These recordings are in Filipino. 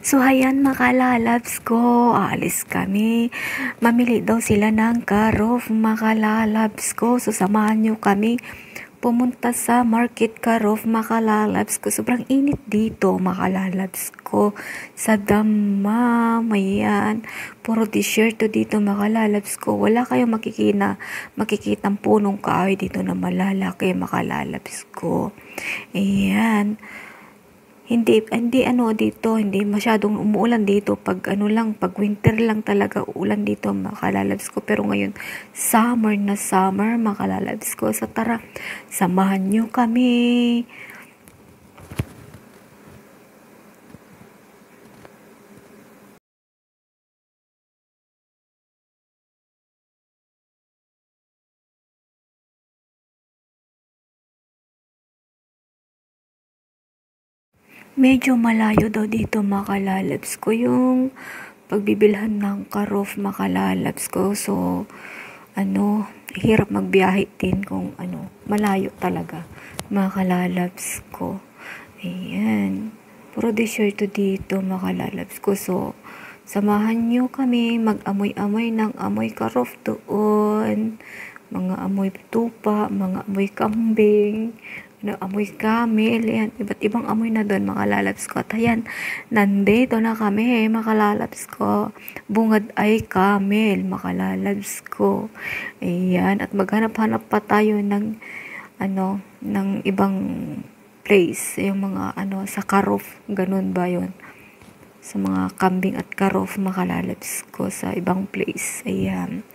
So, ayan mga lalabs ko, aalis kami. Mamili daw sila ng Karof mga lalabs ko. So, samahan nyo kami pumunta sa Market Karof mga lalabs ko. Sobrang init dito mga lalabs ko. Sa damam, ayan. Puro disyerto dito mga lalabs ko. Wala kayong makikitang punong kahoy dito na malalaki mga lalabs ko. Ayan. Hindi hindi masyadong umuulan dito pag pag winter lang talaga ulan dito makalalabs ko, pero ngayon summer na summer makalalabs ko. So tara, samahan nyo kami. Medyo malayo daw dito makalalabs ko yung pagbibilhan ng Karof makalalabs ko. So, hirap magbiyahe din kung malayo talaga makalalabs ko. Ayan. Puro disyerto dito makalalabs ko. So, samahan nyo kami mag-amoy-amoy ng amoy Karof doon. Mga amoy tupa, mga amoy kambing, amoy camel, yan, iba't ibang amoy na doon makalalabs ko. At ayan, nandito na kami makalalabs ko. Bungad ay camel makalalabs ko. Ayan, at maghanap-hanap pa tayo ng ng ibang place, yung mga sa Karof, ganun ba yun, sa mga kambing at Karof makalalabs ko sa ibang place. Ayan,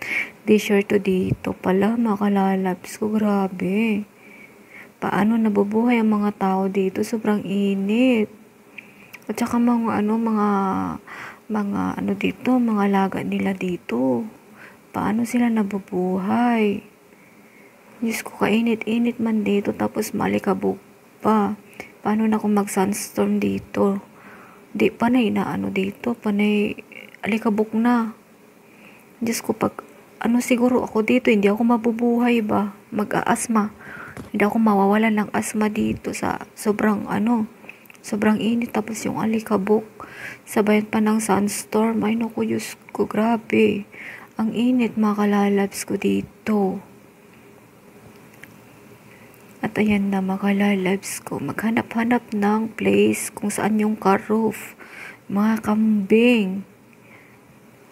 disyerto dito pala makalalabs ko. Grabe, paano nabubuhay ang mga tao dito, sobrang init. At saka mga dito, mga alaga nila dito, paano sila nabubuhay? Diyos ko, kainit-init man dito, tapos malikabog pa. Paano na kung mag-sunstorm dito? Di panay na dito, panay alikabok na. Diyos ko, pag siguro ako dito, hindi ako mabubuhay ba? Mag-aasma. Hindi ako mawawalan ng asma dito sa sobrang init, tapos yung alikabok, sabayan pa ng sunstorm. Ay naku, Diyos ko, grabe. Ang init makalalabs ko dito. At ayan na makalalabs ko, maghanap-hanap ng place kung saan yung Karof, mga kambing.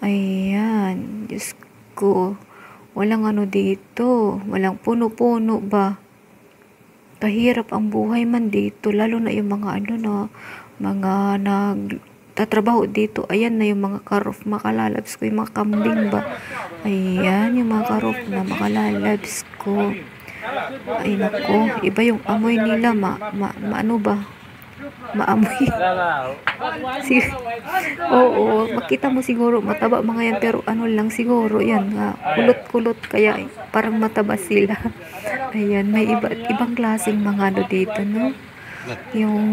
Ayan, Diyos ko, walang dito, walang puno-puno ba? Kahirap ang buhay man dito, lalo na yung mga mga nagtatrabaho dito. Ayan na yung mga Karof makalalabs ko, yung mga kambing ba? Ayan, yung mga Karof na makalalabs ko. Ay nako, iba yung amoy nila, maamoy. Oo, makita mo siguro mataba mga yan, pero lang siguro yan, kulot-kulot, kaya parang mataba sila. Ayan, may ibang klaseng mga dito, no? Yung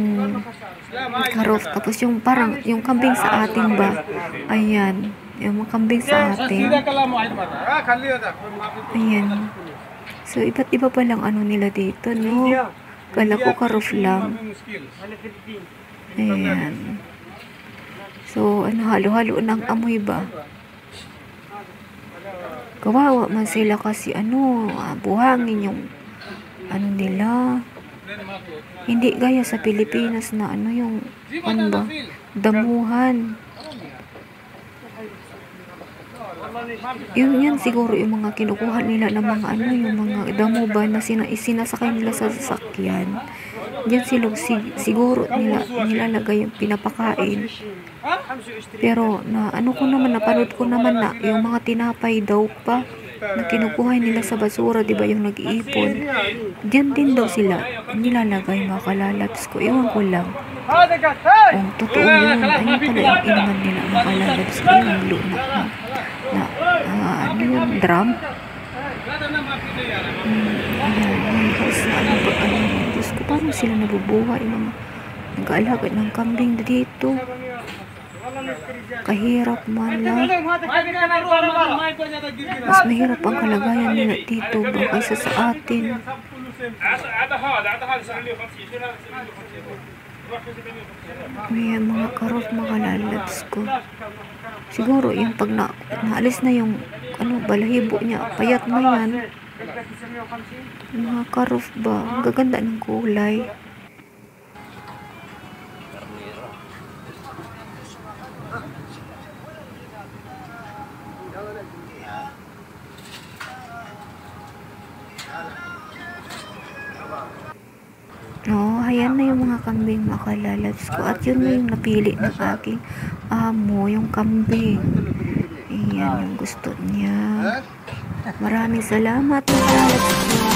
Karof, tapos yung parang yung kambing sa atin ba? Ayan, yung mga kambing sa atin. Ayan. So, iba't iba pa lang nila dito, no? Kala ko Karof lang. Ayan. So, halo-halo ng amoy ba? Kawawa man sila kasi buhangin yung nila. Hindi gaya sa Pilipinas na yung ba? Damuhan. Yan siguro yung mga kinukuha nila ng mga yung mga damo ba na sinasakay nila sa sasakyan. Diyan siguro nilalagay yung pinapakain. Pero napanood ko naman na yung mga tinapay daw pa na kinukuha nila sa basura, di ba, yung nag-iipon. Diyan din daw sila nilalagay makalalabs ko. Ewan ko lang. Totoo yun. Ayun pala yung inuman nila makalalabs ko. Yung luna yung drum. Ayan, Diyos ko, paano sila nabubuhay, mga nag-aalaga ng kambing dito? Kahirap man lang. Mas mahirap ang kalagayan nila dito ba kaysa sa atin. May mga karof mga lalabs ko. Siguro yung pag naalis na yung balahibo niya, payat na yan. Mga karof ba? Ang gaganda ng kulay. No, ayan na yung mga kambing makalalabs ko. At yun na yung napili ng aking amo, yung kambing. Ayan yung gusto niya. Maraming salamat mga lalabs ko.